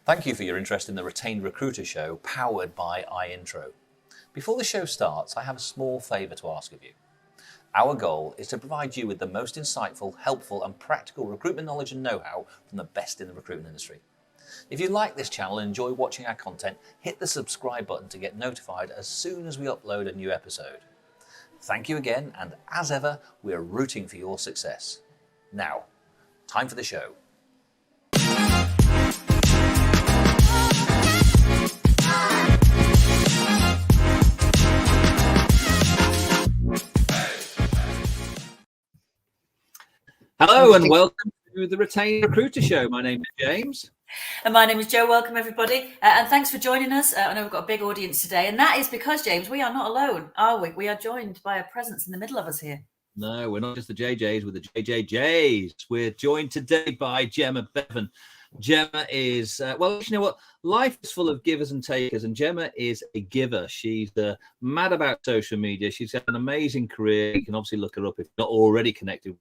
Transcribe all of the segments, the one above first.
Thank you for your interest in the Retained Recruiter show powered by iIntro. Before the show starts, I have a small favour to ask of you. Our goal is to provide you with the most insightful, helpful and practical recruitment knowledge and know-how from the best in the recruitment industry. If you like this channel and enjoy watching our content, hit the subscribe button to get notified as soon as we upload a new episode. Thank you again, and as ever, we're rooting for your success. Now, time for the show. Hello and welcome to the Retained Recruiter show. My name is James. And my name is Jo. Welcome, everybody. And thanks for joining us. I know we've got a big audience today. And that is because, James, we are not alone, are we? We are joined by a presence in the middle of us here. No, we're not just the JJs, we're the JJJs. We're joined today by Gemma Bevan. Gemma is, well, you know what? Life is full of givers and takers, and Gemma is a giver. She's mad about social media. She's got an amazing career. You can obviously look her up if you're not already connected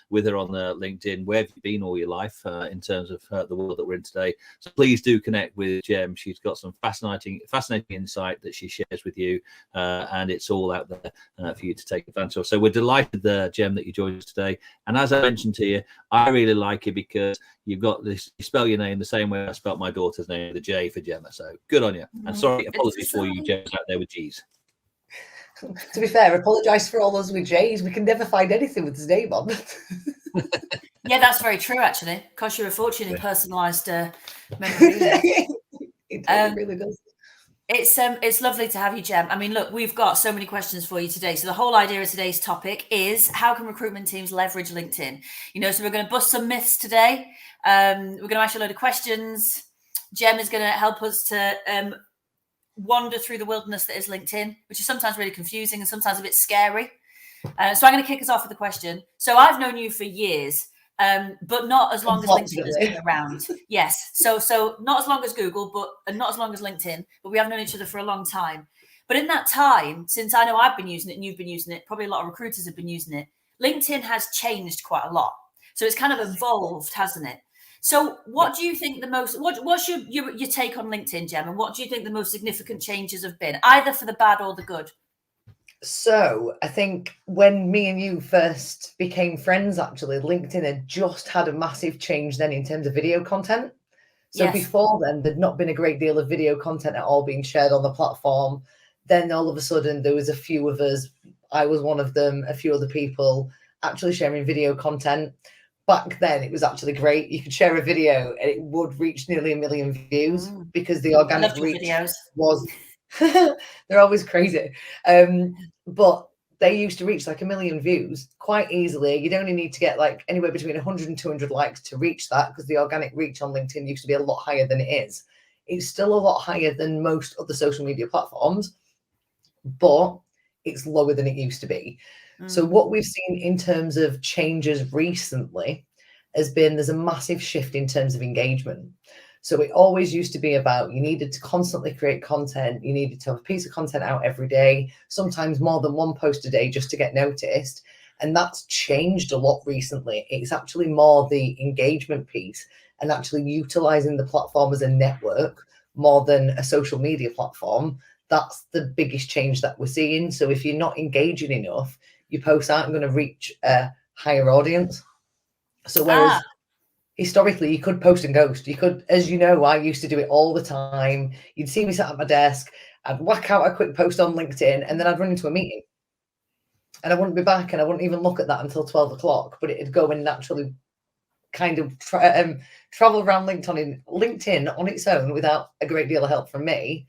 with her on LinkedIn. Where have you been all your life in terms of the world that we're in today? So please do connect with Gem. She's got some fascinating insight that she shares with you, and it's all out there for you to take advantage of. So we're delighted, Gem, that you joined us today. And as I mentioned to you, I really like it because you've got this. You spell your name the same way I spelt my daughter's name, the J for Gemma. So good on you. And sorry, apologies for you, Gems out there with G's. To be fair, apologise for all those with J's. We can never find anything with his name on. Yeah, that's very true, actually. Cost you a fortune in personalised memorabilia. It really does. It's lovely to have you, Gem. I mean, look, we've got so many questions for you today. So the whole idea of today's topic is how can recruitment teams leverage LinkedIn? You know, so we're going to bust some myths today. We're going to ask you a load of questions. Gem is going to help us to wander through the wilderness that is LinkedIn, which is sometimes really confusing and sometimes a bit scary. So I'm going to kick us off with a question. So I've known you for years, but not as long as LinkedIn has been around. Yes. So not as long as Google, but not as long as LinkedIn, but we have known each other for a long time. But in that time, since I know I've been using it and you've been using it, probably a lot of recruiters have been using it, LinkedIn has changed quite a lot. So it's kind of evolved, hasn't it? So what do you think the most, what's your take on LinkedIn, Gem? And what do you think the most significant changes have been, either for the bad or the good? So I think when me and you first became friends, actually, LinkedIn had just had a massive change then in terms of video content. So yes. Before then, there'd not been a great deal of video content at all being shared on the platform. Then all of a sudden, there was a few of us, I was one of them, a few other people actually sharing video content. Back then, it was actually great. You could share a video and it would reach nearly 1 million views because the organic reach was, they're always crazy. But they used to reach like 1 million views quite easily. You'd only need to get like anywhere between 100 and 200 likes to reach that because the organic reach on LinkedIn used to be a lot higher than it is. It's still a lot higher than most other social media platforms, but it's lower than it used to be. So what we've seen in terms of changes recently has been there's a massive shift in terms of engagement. So it always used to be about you needed to constantly create content. You needed to have a piece of content out every day, sometimes more than one post a day just to get noticed. And that's changed a lot recently. It's actually more the engagement piece and actually utilizing the platform as a network more than a social media platform. That's the biggest change that we're seeing. So if you're not engaging enough, your posts aren't going to reach a higher audience. So whereas historically you could post and ghost, you could, as you know, I used to do it all the time. You'd see me sat at my desk, I'd whack out a quick post on LinkedIn and then I'd run into a meeting and I wouldn't be back and I wouldn't even look at that until 12 o'clock, but it'd go and naturally kind of travel around LinkedIn on its own without a great deal of help from me.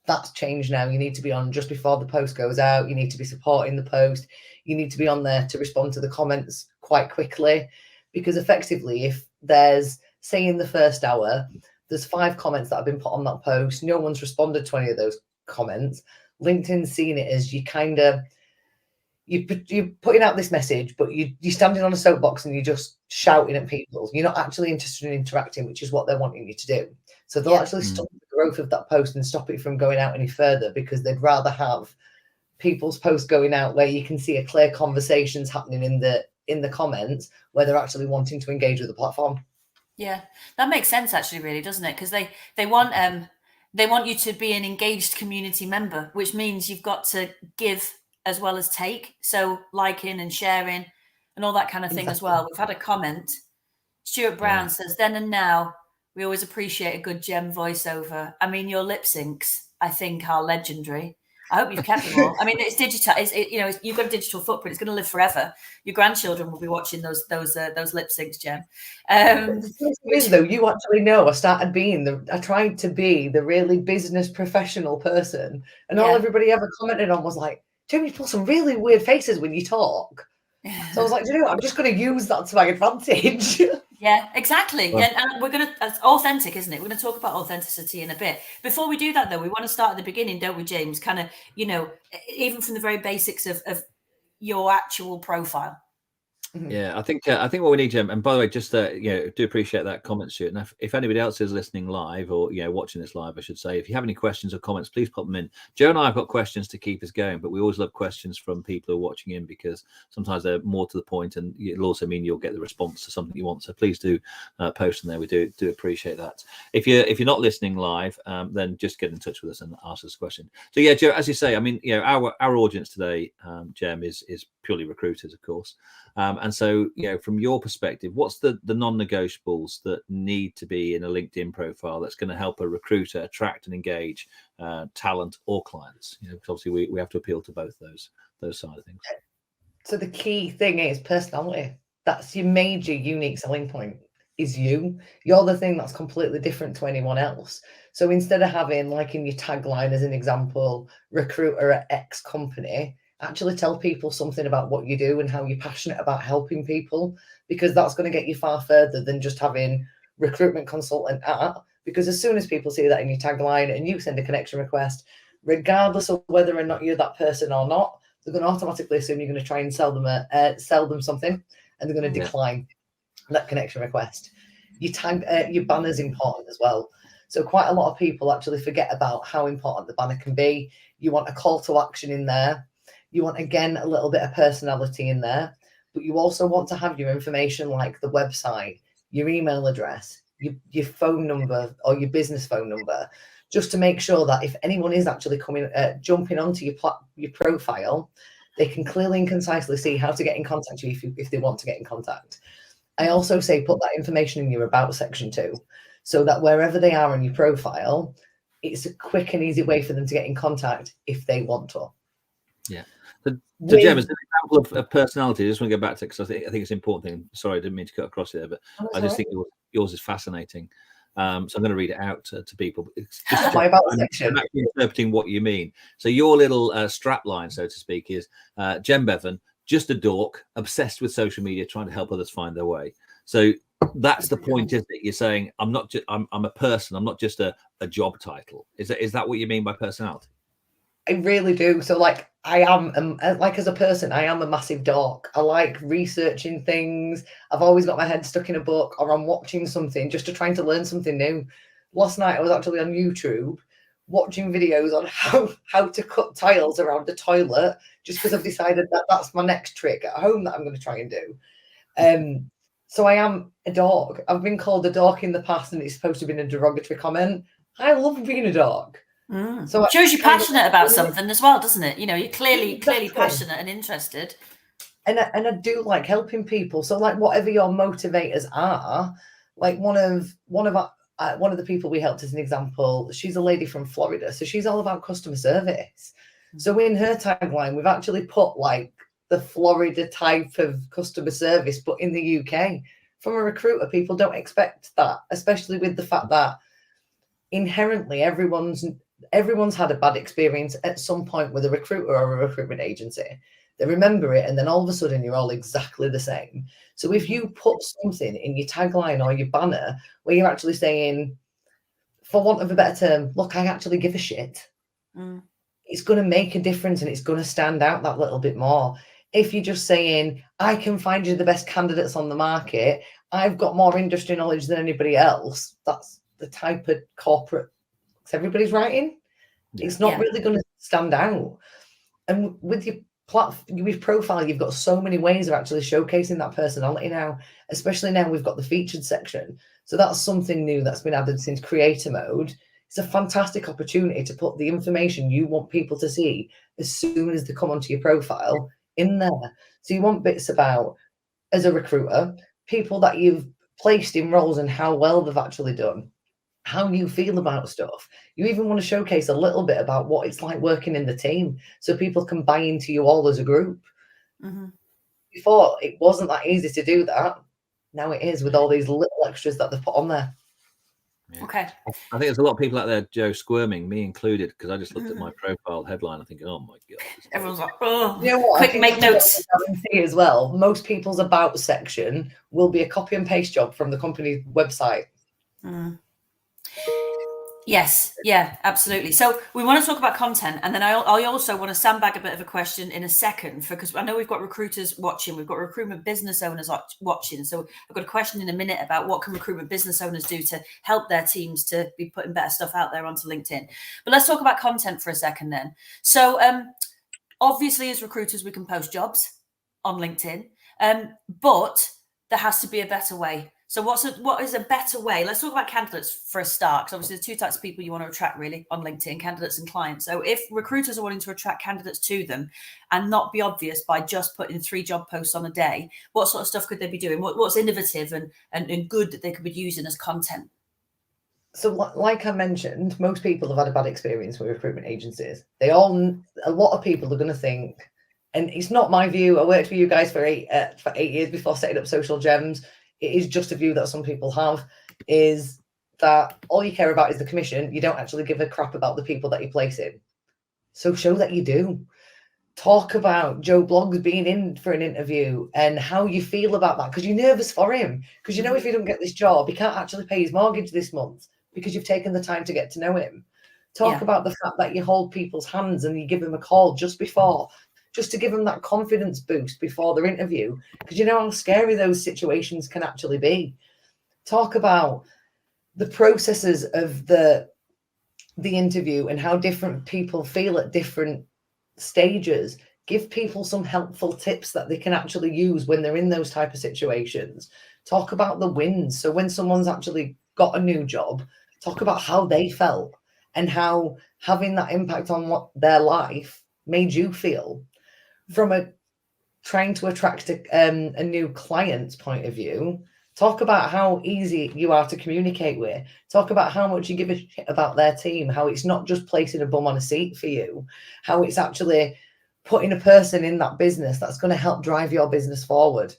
That's changed now. You need to be on just before the post goes out. You need to be supporting the post. You need to be on there to respond to the comments quite quickly because effectively if there's, say in the first hour, there's 5 comments that have been put on that post, no one's responded to any of those comments, LinkedIn's seeing it as you're putting out this message, but you're standing on a soapbox and you're just shouting at people. You're not actually interested in interacting, which is what they're wanting you to do. So they'll actually stop the growth of that post and stop it from going out any further because they'd rather have people's posts going out where you can see a clear conversations happening in the comments where they're actually wanting to engage with the platform. Yeah, that makes sense actually, really, doesn't it? Because they want you to be an engaged community member, which means you've got to give as well as take. So liking and sharing and all that kind of thing as well. We've had a comment. Stuart Brown says, "Then and now, we always appreciate a good Gem voiceover. I mean, your lip syncs, I think, are legendary. I hope you've kept them all. I mean, it's digital. You've got a digital footprint. It's going to live forever. Your grandchildren will be watching those lip syncs, Gem." The thing is, though, you actually know I tried to be the really business professional person, and all everybody ever commented on was like, "Gem, you pull some really weird faces when you talk." So I was like, you know what? I'm just going to use that to my advantage. Yeah, exactly. Well, and we're going to, it's authentic, isn't it? We're going to talk about authenticity in a bit. Before we do that, though, we want to start at the beginning, don't we, James? Kind of, even from the very basics of your actual profile. Yeah, I think what we need, Jim, and by the way, just do appreciate that comment, Stuart. And if anybody else is listening live or watching this live, I should say, if you have any questions or comments, please pop them in. Joe and I have got questions to keep us going, but we always love questions from people who are watching in because sometimes they're more to the point, and it'll also mean you'll get the response to something you want. So please do post them there. We do appreciate that. If you're not listening live, then just get in touch with us and ask us a question. So yeah, Joe, as you say, I mean, our audience today, Jem, is purely recruiters, of course. And so, from your perspective, what's the non-negotiables that need to be in a LinkedIn profile that's going to help a recruiter attract and engage talent or clients? Because obviously we have to appeal to both those side of things. So the key thing is personality. That's your major unique selling point. Is you. You're the thing that's completely different to anyone else. So instead of having, like in your tagline as an example, recruiter at X company, actually tell people something about what you do and how you're passionate about helping people, because that's going to get you far further than just having recruitment consultant at, because as soon as people see that in your tagline and you send a connection request, regardless of whether or not you're that person or not, they're going to automatically assume you're going to try and sell them something, and they're going to decline that connection request. Your banner's important as well. So quite a lot of people actually forget about how important the banner can be. You want a call to action in there. You want, again, a little bit of personality in there, but you also want to have your information like the website, your email address, your phone number or your business phone number, just to make sure that if anyone is actually jumping onto your profile, they can clearly and concisely see how to get in contact with you if they want to get in contact. I also say put that information in your about section too, so that wherever they are on your profile, it's a quick and easy way for them to get in contact if they want to. Yeah. So Jem, as an example of personality, I just want to go back to it because I think it's an important thing. Sorry, I didn't mean to cut across there, but I just think yours is fascinating. So I'm going to read it out to people. I'm actually interpreting what you mean. So your little strap line, so to speak, is Jem Bevan, just a dork, obsessed with social media, trying to help others find their way. So that's the point, isn't it? You're saying I'm a person. I'm not just a job title. Is that what you mean by personality? I really do. So I am as a person, I am a massive dork. I like researching things. I've always got my head stuck in a book, or I'm watching something just to trying to learn something new. Last night I was actually on YouTube watching videos on how to cut tiles around the toilet, just because I've decided that that's my next trick at home that I'm going to try and do. So I am a dork. I've been called a dork in the past, and it's supposed to have been a derogatory comment. I love being a dork. So it shows you're passionate about something as well, doesn't it? You're clearly passionate and interested. And I do like helping people. So whatever your motivators are, like one of the people we helped as an example, she's a lady from Florida, so she's all about customer service. So in her tagline, we've actually put the Florida type of customer service, but in the UK. From a recruiter, people don't expect that, especially with the fact that inherently everyone's had a bad experience at some point with a recruiter or a recruitment agency. They remember it, and then all of a sudden you're all exactly the same. So if you put something in your tagline or your banner where you're actually saying, for want of a better term, look, I actually give a shit, it's going to make a difference, and it's going to stand out that little bit more. If you're just saying, I can find you the best candidates on the market, I've got more industry knowledge than anybody else, that's the type of corporate everybody's writing. It's not really going to stand out. And with your profile, you've got so many ways of actually showcasing that personality now, especially now we've got the featured section. So that's something new that's been added since creator mode. It's a fantastic opportunity to put the information you want people to see as soon as they come onto your profile in there. So you want bits about, as a recruiter, people that you've placed in roles and how well they've actually done, how you feel about stuff. You even want to showcase a little bit about what it's like working in the team so people can buy into you all as a group. Before, it wasn't that easy to do that. Now it is, with all these little extras that they've put on there. Yeah. Okay. I think there's a lot of people out there, Joe, squirming, me included, because I just looked at my profile headline. I think, oh my god! Everyone's like, oh, you know what? quick, make notes. As well, most people's about section will be a copy and paste job from the company's website. Yes, yeah, absolutely. So we want to talk about content, and then I also want to sandbag a bit of a question in a second, because I know we've got recruiters watching, we've got recruitment business owners watching. So I've got a question in a minute about what can recruitment business owners do to help their teams to be putting better stuff out there onto LinkedIn. But let's talk about content for a second then. So obviously, as recruiters, we can post jobs on LinkedIn, but there has to be a better way. So what is a better way? Let's talk about candidates for a start, because obviously there's two types of people you want to attract really on LinkedIn, candidates and clients. So if recruiters are wanting to attract candidates to them and not be obvious by just putting 3 job posts on a day, what sort of stuff could they be doing? What's innovative and good that they could be using as content? So like I mentioned, most people have had a bad experience with recruitment agencies. A lot of people are going to think, and it's not my view, I worked for you guys for 8 years before setting up Social Gems. It is just a view that some people have, is that all you care about is the commission. You don't actually give a crap about the people that you place in. So show that you do. Talk about Joe Bloggs being in for an interview and how you feel about that, because you're nervous for him. Because you know if you don't get this job, he can't actually pay his mortgage this month because you've taken the time to get to know him. Talk about the fact that you hold people's hands and you give them a call just before, just to give them that confidence boost before their interview, because you know how scary those situations can actually be. Talk about the processes of the interview and how different people feel at different stages. Give people some helpful tips that they can actually use when they're in those type of situations. Talk about the wins. So when someone's actually got a new job, talk about how they felt and how having that impact on what their life made you feel. From a trying to attract a new client's point of view, talk about how easy you are to communicate with. Talk about how much you give a shit about their team, how it's not just placing a bum on a seat for you, how it's actually putting a person in that business that's going to help drive your business forward,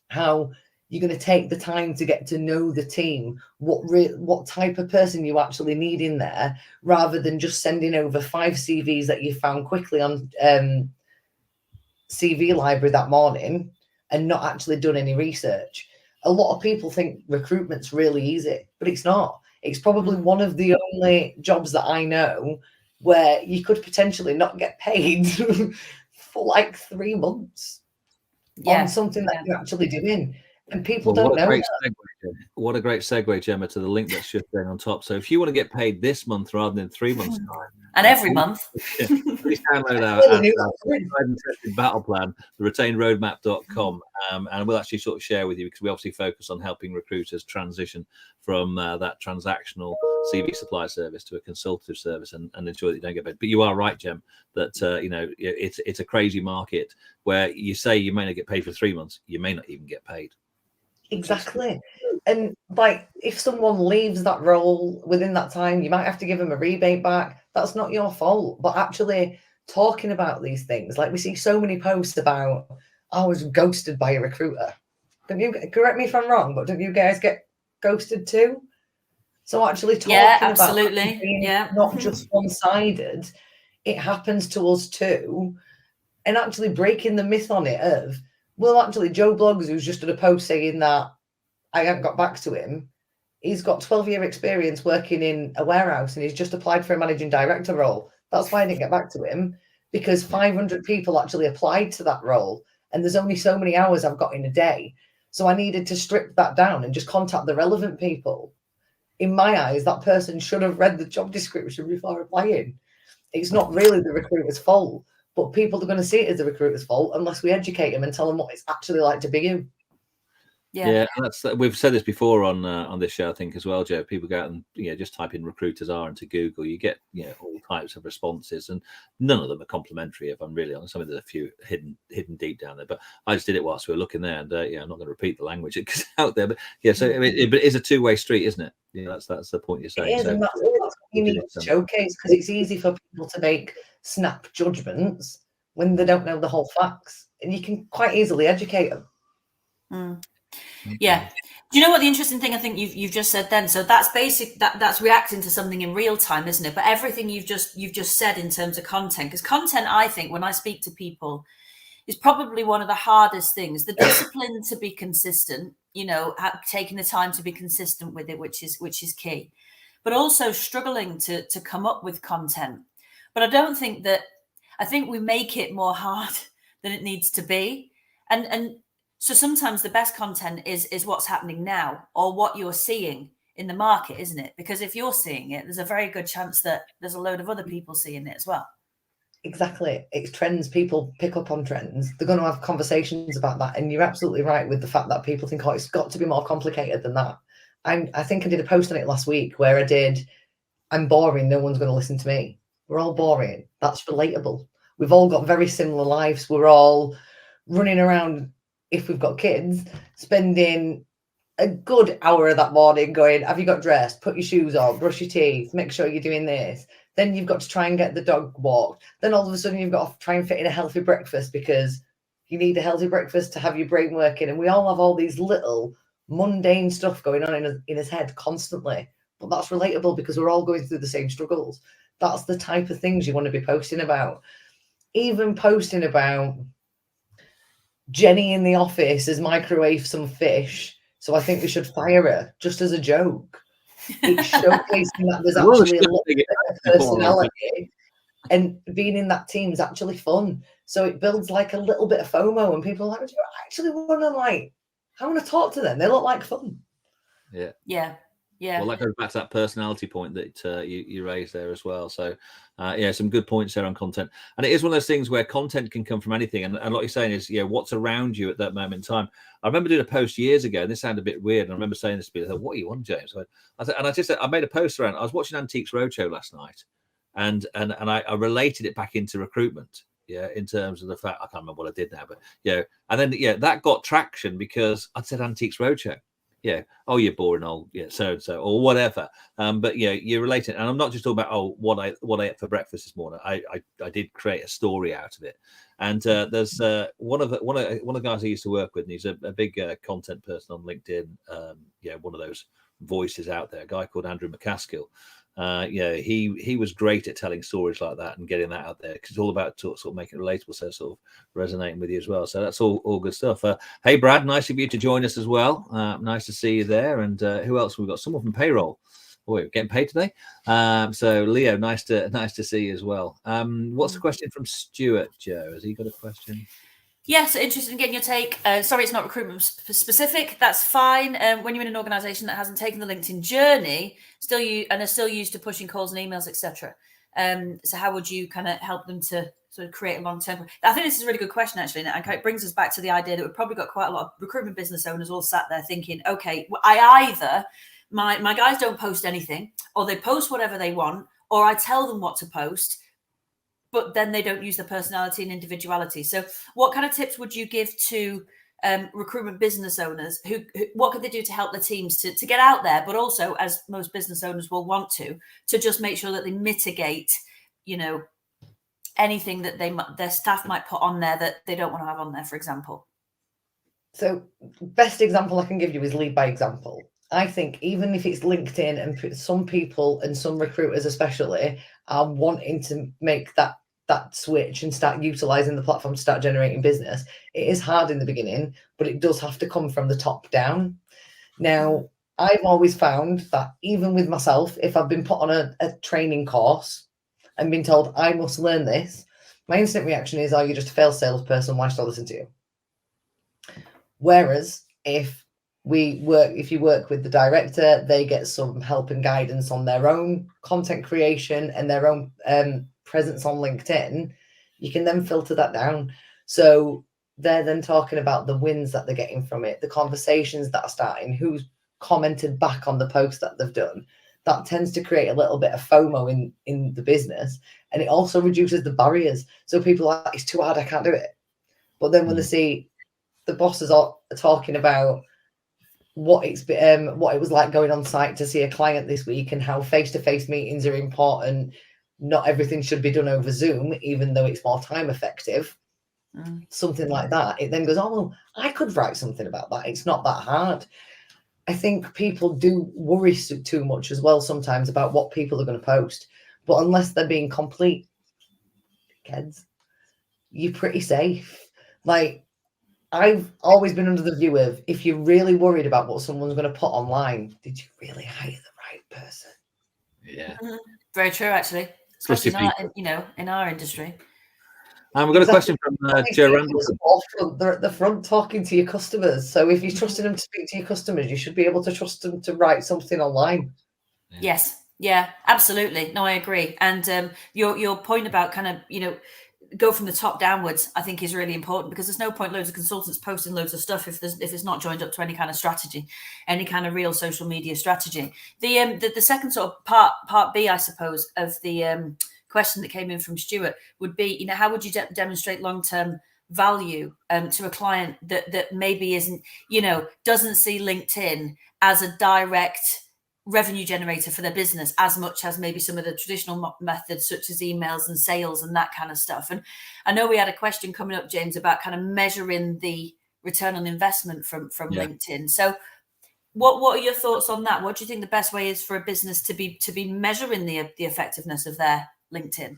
how you're going to take the time to get to know the team, what type of person you actually need in there, rather than just sending over 5 CVs that you found quickly on CV library that morning and not actually done any research. A lot of people think recruitment's really easy, but it's not. It's probably one of the only jobs that I know where you could potentially not get paid for like 3 months on something that you're actually doing. And people don't know that. What a great segue, Gemma, to the link that's just going on top. So if you want to get paid this month rather than 3 months' time, and every month, please download our battle plan, the retainedroadmap.com, and we'll actually sort of share with you, because we obviously focus on helping recruiters transition from that transactional CV supply service to a consultative service and ensure that you don't get paid. But you are right, Gem, that it's a crazy market where you say you may not get paid for 3 months, you may not even get paid. Exactly. And like, if someone leaves that role within that time, you might have to give them a rebate back. That's not your fault. But actually talking about these things, like we see so many posts about, I was ghosted by a recruiter. Don't you, correct me if I'm wrong, but don't you guys get ghosted too? So actually talking about not just one-sided, it happens to us too. And actually breaking the myth on it of, well, actually, Joe Bloggs, who's just done a post saying that I haven't got back to him, he's got 12-year experience working in a warehouse and he's just applied for a managing director role. That's why I didn't get back to him, because 500 people actually applied to that role and there's only so many hours I've got in a day. So I needed to strip that down and just contact the relevant people. In my eyes, that person should have read the job description before applying. It's not really the recruiter's fault. But people are going to see it as the recruiter's fault unless we educate them and tell them what it's actually like to be you. Yeah, that's we've said this before on this show, I think, as well, Joe. People go out and just type in recruiters are into Google, you get all types of responses, and none of them are complimentary. If I'm really honest, I mean, there's a few hidden deep down there. But I just did it whilst we were looking there, and I'm not going to repeat the language it's out there. But so I mean, it is a two-way street, isn't it? That's the point you're saying. It is, so and that's what you need to showcase, because it's easy for people to make snap judgments when they don't know the whole facts, and you can quite easily educate them. Yeah. Do you know what the interesting thing I think you've just said then? So that's that's reacting to something in real time, isn't it? But everything you've just said in terms of content, because content, I think, when I speak to people, is probably one of the hardest things. The discipline to be consistent, taking the time to be consistent with it, which is key. But also struggling to come up with content. But I think we make it more hard than it needs to be. And so sometimes the best content is what's happening now, or what you're seeing in the market, isn't it? Because if you're seeing it, there's a very good chance that there's a load of other people seeing it as well. Exactly. It's trends. People pick up on trends. They're going to have conversations about that. And you're absolutely right with the fact that people think, it's got to be more complicated than that. I think I did a post on it last week where I'm boring. No one's going to listen to me. We're all boring. That's relatable. We've all got very similar lives. We're all running around, if we've got kids, spending a good hour of that morning going, have you got dressed? Put your shoes on, brush your teeth, make sure you're doing this. Then you've got to try and get the dog walked. Then all of a sudden you've got to try and fit in a healthy breakfast because you need a healthy breakfast to have your brain working. And we all have all these little mundane stuff going on in his head constantly. But that's relatable because we're all going through the same struggles. That's the type of things you want to be posting about. Even posting about Jenny in the office has microwaved some fish, so I think we should fire her, just as a joke. It's showcasing that there's actually a little bit of personality, and being in that team is actually fun. So it builds like a little bit of FOMO, and people are like, do you actually want to I want to talk to them. They look like fun. Yeah. Well, that goes back to that personality point that you raised there as well. So, some good points there on content. And it is one of those things where content can come from anything. And what you're saying is, what's around you at that moment in time. I remember doing a post years ago, and this sounded a bit weird. And I remember saying this to people, what are you on, James? I made a post around. I was watching Antiques Roadshow last night, and I related it back into recruitment. In terms of the fact, I can't remember what I did now, but and then that got traction because I'd said Antiques Roadshow. Oh, you're boring old, so and so, or whatever. But you're related, and I'm not just talking about what I ate for breakfast this morning. I did create a story out of it, and there's one of the guys I used to work with, and he's a big content person on LinkedIn. One of those voices out there, a guy called Andrew McCaskill. He was great at telling stories like that and getting that out there, because it's all about sort of making it relatable, so sort of resonating with you as well. So that's all good stuff. Hey Brad, nice of you to join us as well. Nice to see you there. And who else? We've got someone from payroll. Boy, we're getting paid today. So Leo, nice to see you as well. What's the question from Stuart? Joe, has he got a question? Yes, interested in getting your take. Sorry, it's not recruitment specific. That's fine. When you're in an organisation that hasn't taken the LinkedIn journey, are still used to pushing calls and emails, etc. So how would you kind of help them to sort of create a long-term? I think this is a really good question, actually, and it brings us back to the idea that we've probably got quite a lot of recruitment business owners all sat there thinking, okay, my guys don't post anything, or they post whatever they want, or I tell them what to post, but then they don't use their personality and individuality. So what kind of tips would you give to recruitment business owners? What could they do to help their teams to get out there, but also, as most business owners will want to just make sure that they mitigate, anything that their staff might put on there that they don't want to have on there, for example? So best example I can give you is lead by example. I think even if it's LinkedIn, and some people and some recruiters especially are wanting to make that switch and start utilizing the platform to start generating business, it is hard in the beginning, but it does have to come from the top down. Now, I've always found that even with myself, if I've been put on a training course and been told I must learn this, my instant reaction is, oh, you're just a failed salesperson, why should I listen to you? Whereas if you work with the director, they get some help and guidance on their own content creation and their own presence on LinkedIn. You can then filter that down. So they're then talking about the wins that they're getting from it, the conversations that are starting, who's commented back on the post that they've done. That tends to create a little bit of FOMO in the business, and it also reduces the barriers. So people are like, it's too hard, I can't do it. But then when they see the bosses are talking about what it was like going on site to see a client this week and how face-to-face meetings are important, not everything should be done over Zoom, even though it's more time effective, something like that, it then goes, oh, well, I could write something about that. It's not that hard. I think people do worry too much as well sometimes about what people are going to post. But unless they're being complete kids, you're pretty safe. Like, I've always been under the view of, if you're really worried about what someone's going to put online, did you really hire the right person? Yeah. Very true, actually. Especially in our industry. And we've got a question from Joe Randall. They're at the front talking to your customers. So if you're trusting them to speak to your customers, you should be able to trust them to write something online. Yeah. Yes. Yeah, absolutely. No, I agree. And your point about kind of, go from the top downwards, I think is really important, because there's no point loads of consultants posting loads of stuff if it's not joined up to any kind of strategy, any kind of real social media strategy. The second sort of part B, I suppose, of the question that came in from Stuart would be, how would you demonstrate long-term value to a client that maybe isn't, doesn't see LinkedIn as a direct revenue generator for their business as much as maybe some of the traditional methods such as emails and sales and that kind of stuff. And I know we had a question coming up, James, about kind of measuring the return on investment from LinkedIn. So what are your thoughts on that? What do you think the best way is for a business to be measuring the effectiveness of their LinkedIn?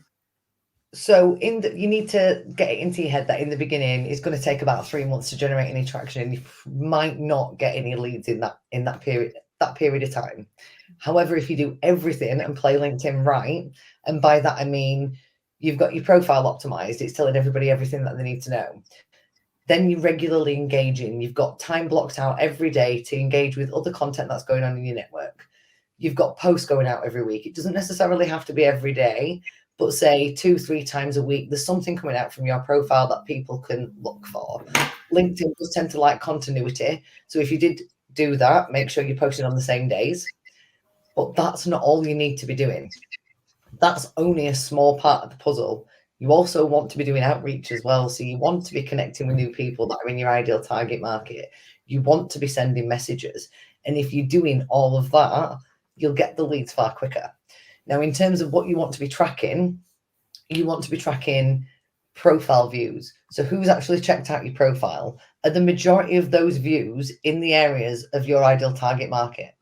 So you need to get it into your head that in the beginning it's going to take about 3 months to generate any traction. You might not get any leads in that period of time. However, if you do everything and play LinkedIn right, and by that I mean you've got your profile optimized, it's telling everybody everything that they need to know, then you're regularly engaging, you've got time blocked out every day to engage with other content that's going on in your network, you've got posts going out every week. It doesn't necessarily have to be every day, but say 2-3 times a week, there's something coming out from your profile that people can look for. LinkedIn does tend to like continuity, so if you did do that, make sure you're posting on the same days. But that's not all you need to be doing. That's only a small part of the puzzle. You also want to be doing outreach as well. So you want to be connecting with new people that are in your ideal target market. You want to be sending messages. And if you're doing all of that, you'll get the leads far quicker. Now, in terms of what you want to be tracking, you want to be tracking profile views. So who's actually checked out your profile? Are the majority of those views in the areas of your ideal target market?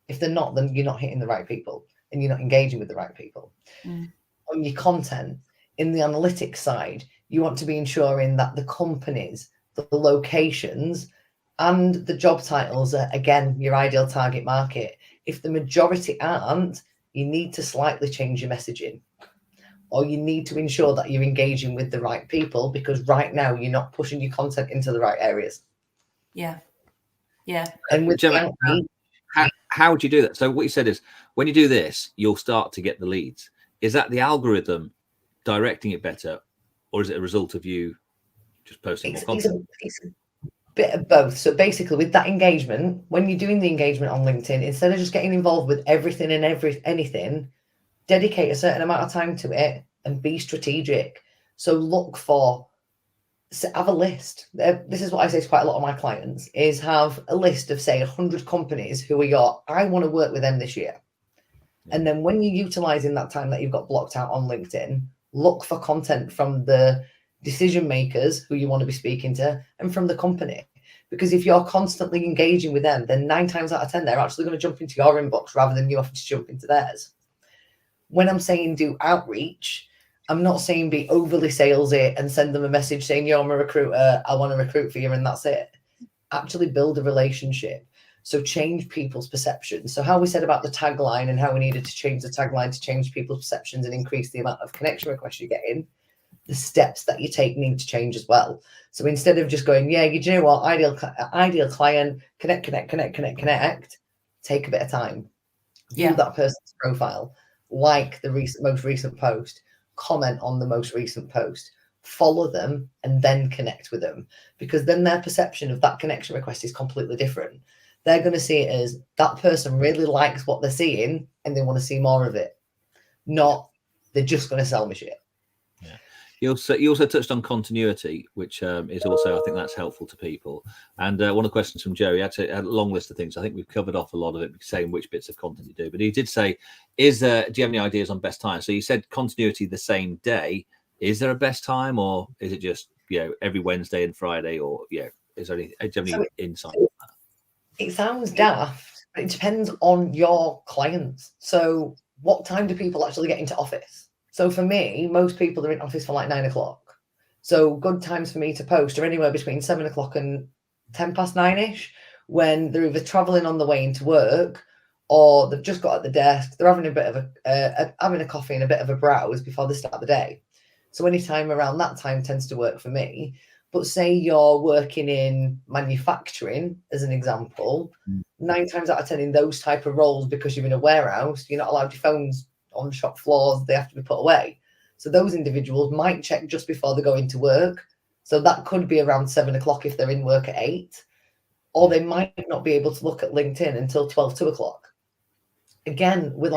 If they're not, then you're not hitting the right people and you're not engaging with the right people. On your content, in the analytics side, you want to be ensuring that the companies, the locations, and the job titles are, again, your ideal target market. If the majority aren't, you need to slightly change your messaging, or you need to ensure that you're engaging with the right people, because right now you're not pushing your content into the right areas. Yeah. And with Gemma, how would you do that? So what you said is, when you do this, you'll start to get the leads. Is that the algorithm directing it better, or is it a result of you just posting more content? It's a bit of both. So basically, with that engagement, when you're doing the engagement on LinkedIn, instead of just getting involved with everything and anything, dedicate a certain amount of time to it and be strategic. So have a list. This is what I say to quite a lot of my clients, is have a list of, say, 100 companies who I want to work with them this year. And then when you're utilizing that time that you've got blocked out on LinkedIn, look for content from the decision makers who you want to be speaking to and from the company. Because if you're constantly engaging with them, then 9 times out of 10, they're actually going to jump into your inbox rather than you having to jump into theirs. When I'm saying do outreach, I'm not saying be overly salesy and send them a message saying, yo, I'm a recruiter, I want to recruit for you, and that's it. Actually build a relationship. So change people's perceptions. So how we said about the tagline and how we needed to change the tagline to change people's perceptions and increase the amount of connection requests you're getting, the steps that you take need to change as well. So instead of just going, yeah, you know what, ideal client, connect, take a bit of time. View that person's profile, like the most recent post, comment on the most recent post, follow them, and then connect with them, because then their perception of that connection request is completely different. They're going to see it as that person really likes what they're seeing and they want to see more of it, not they're just going to sell me shit. Yeah. You also touched on continuity, which is also, I think that's helpful to people. And one of the questions from Joe, he had a long list of things. I think we've covered off a lot of it, saying which bits of content you do. But he did say, do you have any ideas on best time? So you said continuity the same day. Is there a best time, or is it just, every Wednesday and Friday, or is there do you have any insight on that? It sounds daft, but it depends on your clients. So what time do people actually get into office? So for me, most people are in office for like 9 o'clock. So good times for me to post are anywhere between 7 o'clock and 10 past 9-ish, when they're either traveling on the way into work, or they've just got at the desk, they're having a bit of having a coffee and a bit of a browse before they start the day. So any time around that time tends to work for me. But say you're working in manufacturing, as an example, 9 times out of 10 in those type of roles, because you're in a warehouse, you're not allowed your phones on shop floors, they have to be put away. So those individuals might check just before they go into work. So that could be around 7 o'clock if they're in work at 8, or they might not be able to look at LinkedIn until 2 o'clock. Again, with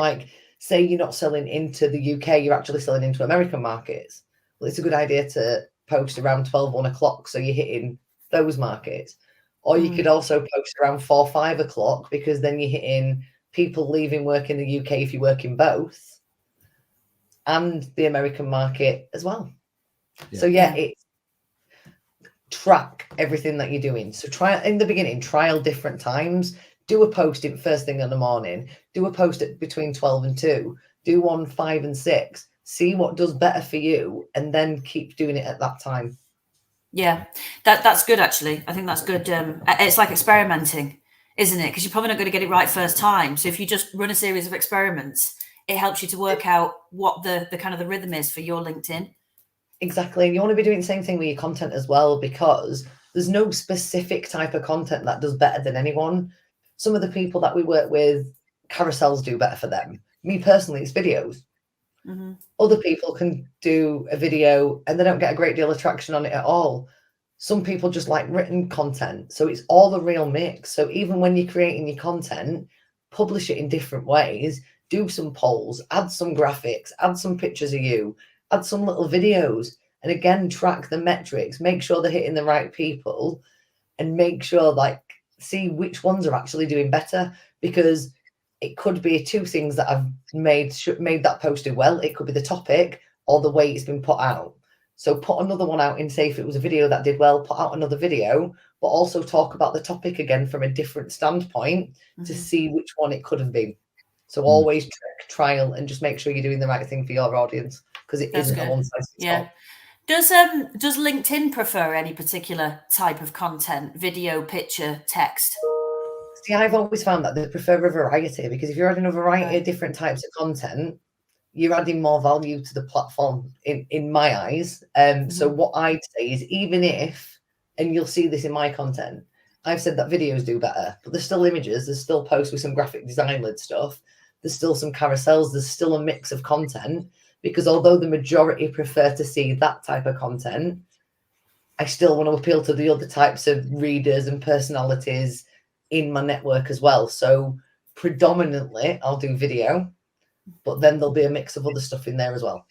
say you're not selling into the UK, you're actually selling into American markets. Well, it's a good idea to post around 1 o'clock, so you're hitting those markets. Or you could also post around 4, 5 o'clock, because then you're hitting people leaving work in the UK if you work in both, and the American market as well. Yeah. So it's track everything that you're doing. So try in the beginning, trial different times. Do a post in first thing in the morning. Do a post at between 12 and 2. Do one 5 and 6. See what does better for you, and then keep doing it at that time. Yeah, that's good, actually. I think that's good. It's like experimenting, isn't it? Because you're probably not going to get it right first time. So if you just run a series of experiments, it helps you to work out what the kind of the rhythm is for your LinkedIn. Exactly. And you want to be doing the same thing with your content as well, because there's no specific type of content that does better than anyone. Some of the people that we work with, carousels do better for them. Me personally, it's videos. Mm-hmm. Other people can do a video and they don't get a great deal of traction on it at all. Some people just like written content. So it's all the real mix. So even when you're creating your content, publish it in different ways, do some polls, add some graphics, add some pictures of you, add some little videos, and again, track the metrics, make sure they're hitting the right people, and make sure see which ones are actually doing better, because it could be 2 things that have made that post do well. It could be the topic or the way it's been put out. So put another one out, and say if it was a video that did well, put out another video, but also talk about the topic again from a different standpoint to see which one it could have been. So always trial and just make sure you're doing the right thing for your audience, because it isn't a one size fits all. Does LinkedIn prefer any particular type of content, video, picture, text? See, I've always found that they prefer a variety, because if you're adding a variety of different types of content, you're adding more value to the platform in my eyes. So what I'd say is, even if, and you'll see this in my content, I've said that videos do better, but there's still images, there's still posts with some graphic design led stuff, there's still some carousels, there's still a mix of content, because although the majority prefer to see that type of content, I still want to appeal to the other types of readers and personalities in my network as well. So predominantly I'll do video, but then there'll be a mix of other stuff in there as well.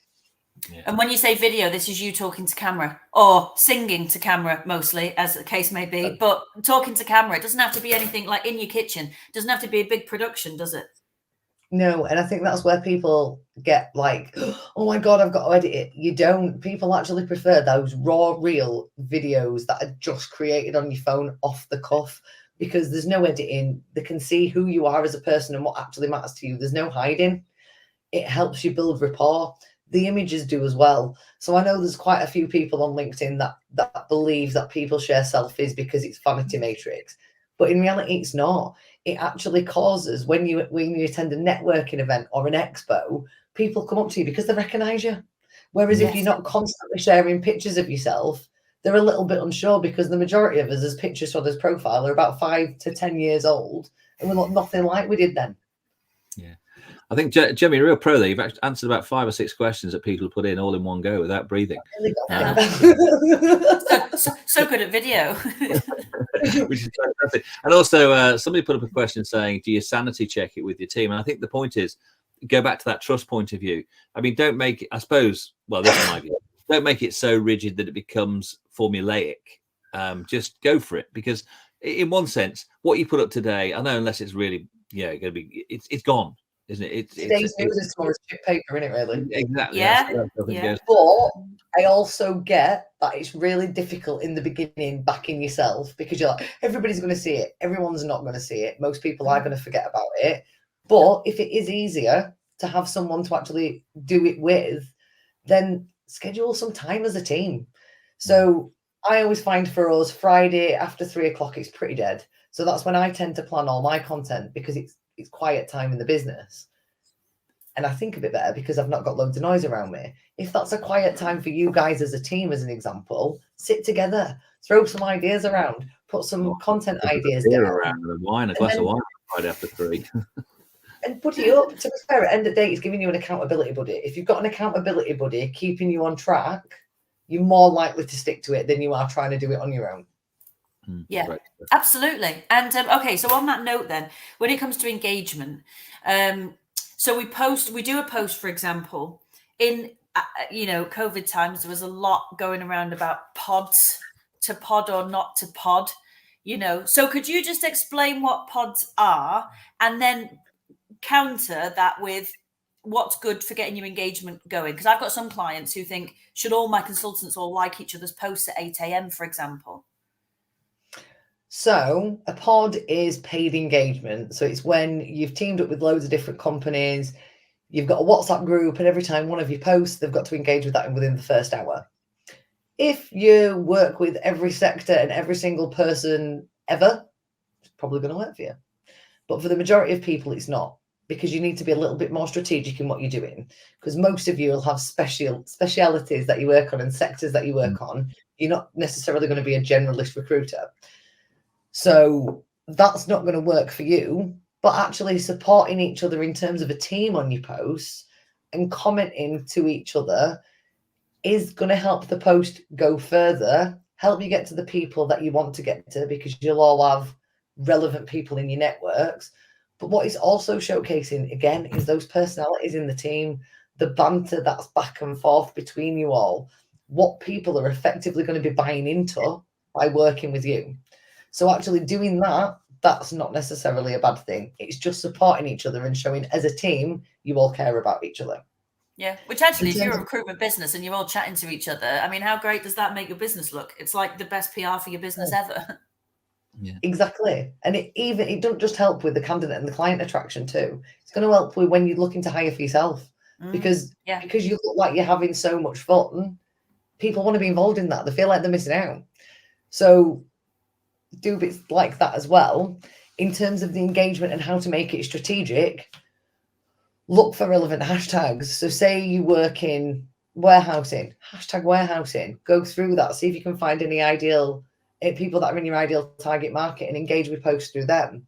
Yeah. And when you say video, this is you talking to camera or singing to camera, mostly, as the case may be. But talking to camera, it doesn't have to be anything like in your kitchen. It doesn't have to be a big production, does it? No, and I think that's where people get oh my God, I've got to edit it. You don't. People actually prefer those raw, real videos that are just created on your phone off the cuff, because there's no editing. They can see who you are as a person and what actually matters to you. There's no hiding. It helps you build rapport. The images do as well. So I know there's quite a few people on LinkedIn that believe that people share selfies because it's vanity matrix. But in reality, it's not. It actually causes, when you attend a networking event or an expo, people come up to you because they recognize you. Whereas if you're not constantly sharing pictures of yourself, they're a little bit unsure, because the majority of us as pictures for this profile are about 5 to 10 years old, and we look nothing like we did then. Yeah. I think, Jemmy, you're a real pro there. You've actually answered about 5 or 6 questions that people put in all in one go without breathing. So good at video. Which is fantastic. And also, somebody put up a question saying, do you sanity check it with your team? And I think the point is, go back to that trust point of view. I mean, don't make it, I suppose, well, this is my view, don't make it so rigid that it becomes formulaic. Just go for it, because in one sense, what you put up today, I know, unless it's really, going to be, it's gone, isn't it? Today's news is tomorrow's chip paper, isn't it, really? Exactly. Yeah. But I also get that it's really difficult in the beginning backing yourself, because you're like, everybody's going to see it. Everyone's not going to see it. Most people are going to forget about it. But if it is easier to have someone to actually do it with, then schedule some time as a team. So I always find for us, Friday after 3 o'clock, it's pretty dead. So that's when I tend to plan all my content, because it's quiet time in the business. And I think a bit better because I've not got loads of noise around me. If that's a quiet time for you guys as a team, as an example, sit together, throw some ideas around, put some content ideas down. Around a glass of wine Friday after 3. And put it up. To be fair, at the end of the day, it's giving you an accountability buddy. If you've got an accountability buddy keeping you on track, you're more likely to stick to it than you are trying to do it on your own. Yeah, right. Absolutely. And okay, so on that note then, when it comes to engagement, so we do a post, for example, in COVID times, there was a lot going around about pods, to pod or not to pod, so could you just explain what pods are, and then counter that with what's good for getting your engagement going? Because I've got some clients who think, should all my consultants all like each other's posts at 8 a.m, for example? So a pod is paid engagement. So it's when you've teamed up with loads of different companies, you've got a WhatsApp group, and every time one of you posts, they've got to engage with that within the first hour. If you work with every sector and every single person ever, it's probably going to work for you. But for the majority of people, it's not, because you need to be a little bit more strategic in what you're doing, because most of you will have specialities that you work on and sectors that you work on. You're not necessarily going to be a generalist recruiter. So that's not going to work for you, but actually supporting each other in terms of a team on your posts and commenting to each other is going to help the post go further, help you get to the people that you want to get to, because you'll all have relevant people in your networks. But what is also showcasing, again, is those personalities in the team, the banter that's back and forth between you all, what people are effectively going to be buying into by working with you. So actually doing that, that's not necessarily a bad thing. It's just supporting each other and showing as a team, you all care about each other. Yeah, which actually, if you're a recruitment business and you're all chatting to each other, I mean, how great does that make your business look? It's like the best PR for your business ever. Yeah. Exactly. And it doesn't just help with the candidate and the client attraction too. It's going to help with when you're looking to hire for yourself, because you look like you're having so much fun. People want to be involved in that. They feel like they're missing out. So do bits like that as well. In terms of the engagement and how to make it strategic, look for relevant hashtags. So say you work in warehousing, hashtag warehousing, go through that, see if you can find any ideal people that are in your ideal target market and engage with posts through them.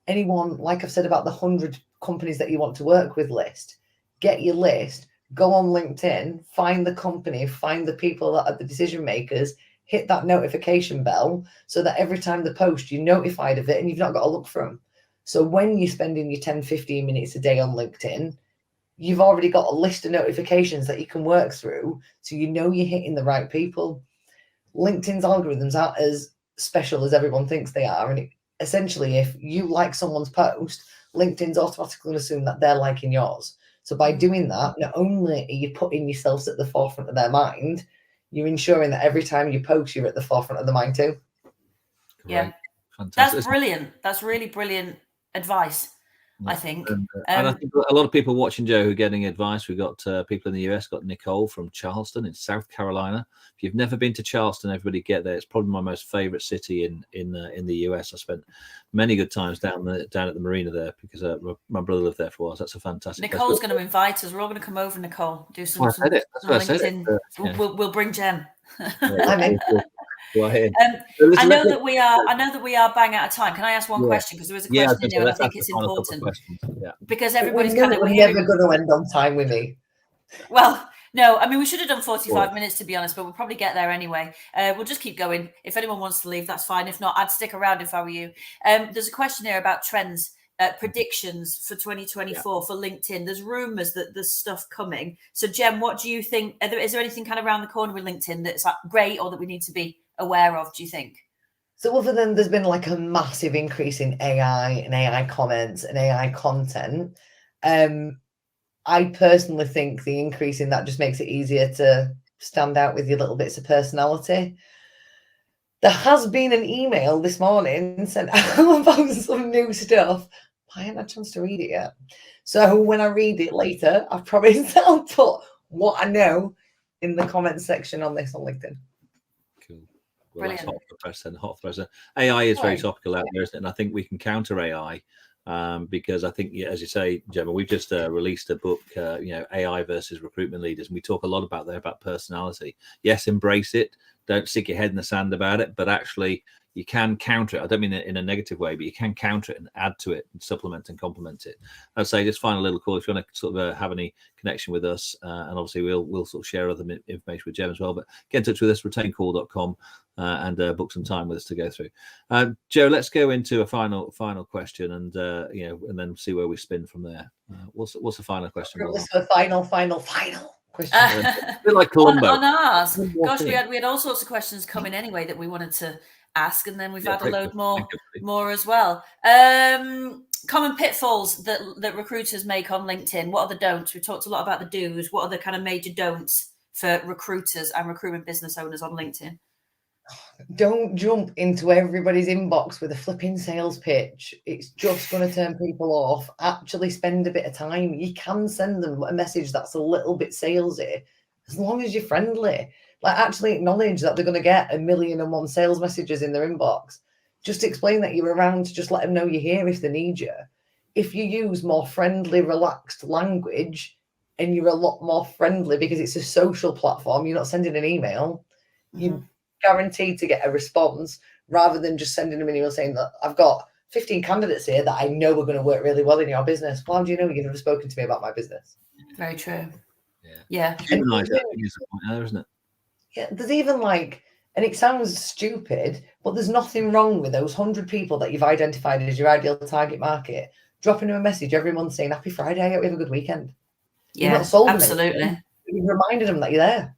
Anyone, like I've said about the 100 companies that you want to work with list, get your list, go on LinkedIn, find the company, find the people that are the decision makers, hit that notification bell so that every time they post, you're notified of it and you've not got to look for them. So when you're spending your 10, 15 minutes a day on LinkedIn, you've already got a list of notifications that you can work through, so you know you're hitting the right people. LinkedIn's algorithms aren't as special as everyone thinks they are. And essentially, if you like someone's post, LinkedIn's automatically going to assume that they're liking yours. So by doing that, not only are you putting yourselves at the forefront of their mind, you're ensuring that every time you post, you're at the forefront of the mind too. Yeah, fantastic. That's brilliant. That's really brilliant advice. I think. And I think a lot of people watching, Joe, who are getting advice. We've got people in the US, got Nicole from Charleston in South Carolina. If you've never been to Charleston, everybody get there. It's probably my most favorite city in the US. I spent many good times down at the marina there, because my brother lived there for a while. So that's a fantastic Nicole's going to invite us. We're all going to come over, Nicole. Do some, LinkedIn. We'll bring Jem. I know that we are bang out of time. Can I ask one question? Because there was a question in there, and I think it's important. Because everybody's we're never going to end on time with me. Well, no, I mean, we should have done 45 minutes, to be honest, but we'll probably get there anyway. We'll just keep going. If anyone wants to leave, that's fine. If not, I'd stick around if I were you. There's a question here about trends, predictions for 2024 for LinkedIn. There's rumors that there's stuff coming. So, Jem, what do you think? Is there anything kind of around the corner with LinkedIn that's like great or that we need to be aware of, do you think? So other than there's been like a massive increase in AI and AI comments and AI content, I personally think the increase in that just makes it easier to stand out with your little bits of personality. There has been an email this morning sent out about some new stuff. I haven't had a chance to read it yet. So when I read it later, I promise I'll put what I know in the comments section on this on LinkedIn. Cool. Well, that's hot for present. AI is very topical out there, isn't it? And I think we can counter AI. Because I think, as you say, Gemma, we've just released a book, AI versus recruitment leaders, and we talk a lot about personality. Yes, embrace it. Don't stick your head in the sand about it, but actually you can counter it. I don't mean it in a negative way, but you can counter it and add to it and supplement and complement it. I'd say just find a little call if you want to sort of have any connection with us, and obviously we'll sort of share other information with Jem as well. But get in touch with us, retainedcall.com. And book some time with us to go through. Joe, let's go into a final question, and and then see where we spin from there. What's the final question? What's the final question? A bit like Columbo. On ours. Gosh, we had all sorts of questions coming anyway that we wanted to ask, and then we've had a load more as well. Common pitfalls that recruiters make on LinkedIn. What are the don'ts? We talked a lot about the do's. What are the kind of major don'ts for recruiters and recruitment business owners on LinkedIn? Don't jump into everybody's inbox with a flipping sales pitch. It's just going to turn people off. Actually spend a bit of time. You can send them a message that's a little bit salesy, as long as you're friendly. Like, actually acknowledge that they're going to get 1,000,001 sales messages in their inbox. Just explain that you're around to just let them know you're here if they need you. If you use more friendly, relaxed language, and you're a lot more friendly because it's a social platform, you're not sending an email, you guaranteed to get a response, rather than just sending them an email saying that I've got 15 candidates here that I know are going to work really well in your business. Well, how do you know you've never spoken to me about my business? Very true. Yeah. Humanize that is the point there, isn't it? Yeah, there's even like, and it sounds stupid, but there's nothing wrong with those 100 people that you've identified as your ideal target market, dropping them a message every month saying, Happy Friday, I hope you have a good weekend. Yeah, you've not sold absolutely. Them, you've reminded them that you're there.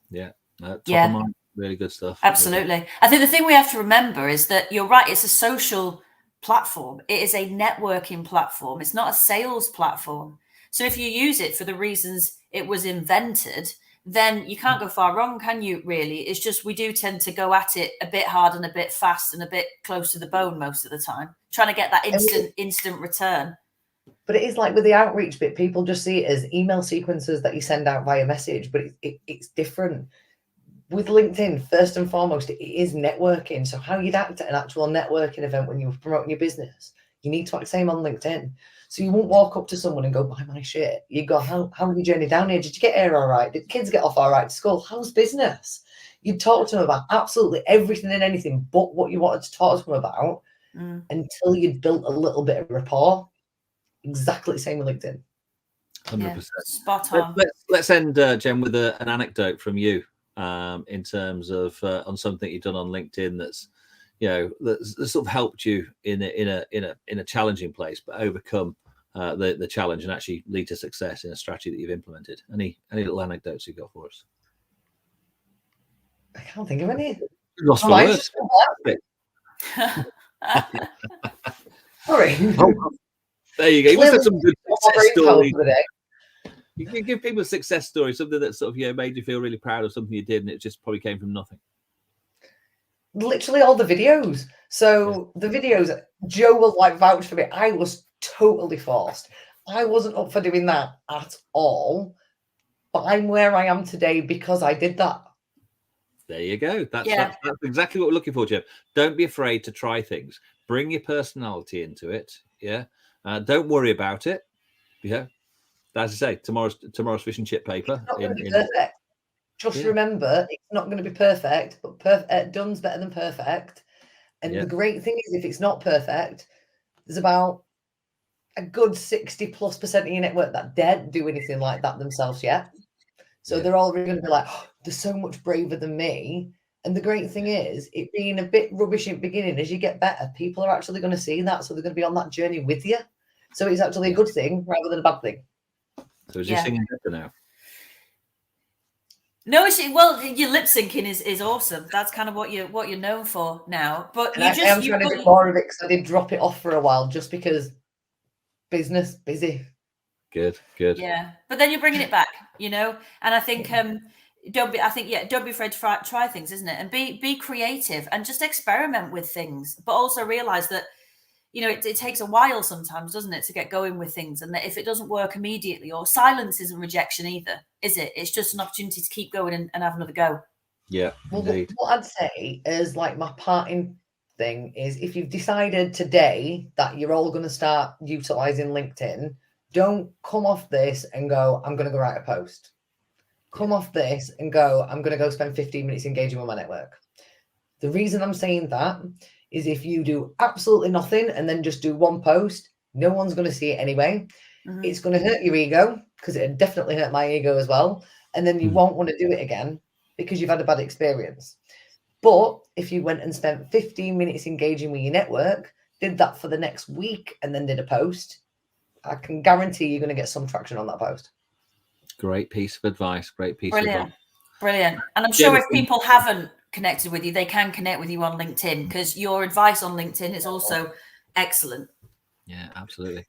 Yeah. Top of mind. Really good stuff. Absolutely. I think the thing we have to remember is that you're right. It's a social platform. It is a networking platform. It's not a sales platform. So if you use it for the reasons it was invented, then you can't go far wrong, can you, really? It's just we do tend to go at it a bit hard and a bit fast and a bit close to the bone most of the time, trying to get that instant return. But it is like with the outreach bit, people just see it as email sequences that you send out via message, but it's different. With LinkedIn, first and foremost, it is networking. So how you'd act at an actual networking event when you're promoting your business, you need to act the same on LinkedIn. So you won't walk up to someone and go, buy my shit. You go, how was your journey down here? Did you get here all right? Did kids get off all right to school? How's business? You'd talk to them about absolutely everything and anything but what you wanted to talk to them about until you'd built a little bit of rapport. Exactly the same with LinkedIn. 100%. Yeah, spot on. Let's end, Jem, with an anecdote from you. In terms of on something you've done on LinkedIn that's that's sort of helped you in a challenging place, but overcome the challenge and actually lead to success in a strategy that you've implemented. Any little anecdotes you've got for us? I can't think of any. Lost for words. Sorry. There you go. You must have some good success stories. You can give people a success story, something that sort of made you feel really proud of something you did, and it just probably came from nothing. Literally all the videos. So the videos, Joe will like vouch for me. I was totally forced. I wasn't up for doing that at all, but I'm where I am today because I did that. There you go. That's exactly what we're looking for, Jeff. Don't be afraid to try things. Bring your personality into it. Yeah. Don't worry about it. Yeah. As I say, tomorrow's fish and chip paper. Perfect. Just remember, it's not going to be perfect, but done's better than perfect. And the great thing is, if it's not perfect, there's about a good 60+% of your network that daren't do anything like that themselves yet. So they're already going to be like, oh, they're so much braver than me. And the great thing is, it being a bit rubbish in the beginning, as you get better, people are actually going to see that. So they're going to be on that journey with you. So it's actually a good thing rather than a bad thing. So is you singing better now? No, well, your lip syncing is awesome. That's kind of what you're known for now. But I am trying to do more of it because I did drop it off for a while just because busy. Good. Yeah, but then you're bringing it back, and I think don't be afraid to try things, isn't it? And be creative and just experiment with things, but also realize that it takes a while sometimes, doesn't it, to get going with things, and that if it doesn't work immediately, or silence isn't rejection either, is it? It's just an opportunity to keep going and have another go. Yeah, indeed. What I'd say is, like, my parting thing is, if you've decided today that you're all going to start utilizing LinkedIn, don't come off this and go, I'm going to go write a post. Come off this and go, I'm going to go spend 15 minutes engaging with my network. The reason I'm saying that is, if you do absolutely nothing and then just do one post, no one's going to see it anyway. Mm-hmm. It's going to hurt your ego, because it definitely hurt my ego as well. And then you won't want to do it again because you've had a bad experience. But if you went and spent 15 minutes engaging with your network, did that for the next week, and then did a post, I can guarantee you're going to get some traction on that post. Great piece of advice. Brilliant. And I'm sure if people haven't connected with you, they can connect with you on LinkedIn, because your advice on LinkedIn is also excellent. Yeah, absolutely.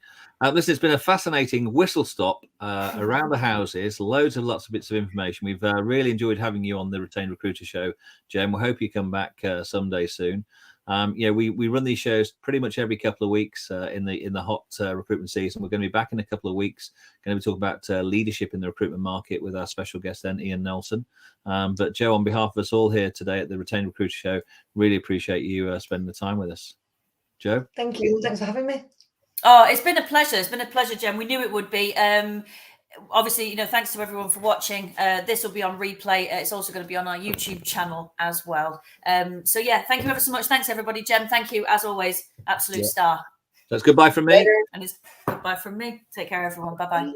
This has been a fascinating whistle stop around the houses. Lots of bits of information. We've really enjoyed having you on the Retained Recruiter Show, Jem. We hope you come back someday soon. We run these shows pretty much every couple of weeks in the hot recruitment season. We're going to be back in a couple of weeks. Going to be talking about leadership in the recruitment market with our special guest then, Ian Nelson. But Joe, on behalf of us all here today at the Retained Recruiter Show, really appreciate you spending the time with us. Joe? Thank you. Thanks for having me. Oh, it's been a pleasure. It's been a pleasure, Jem. We knew it would be. Obviously, thanks to everyone for watching. This will be on replay. It's also going to be on our YouTube channel as well. So yeah, thank you ever so much. Thanks, everybody. Jem, thank you as always. Absolute star. That's goodbye from me. And it's goodbye from me. Take care, everyone. Bye-bye.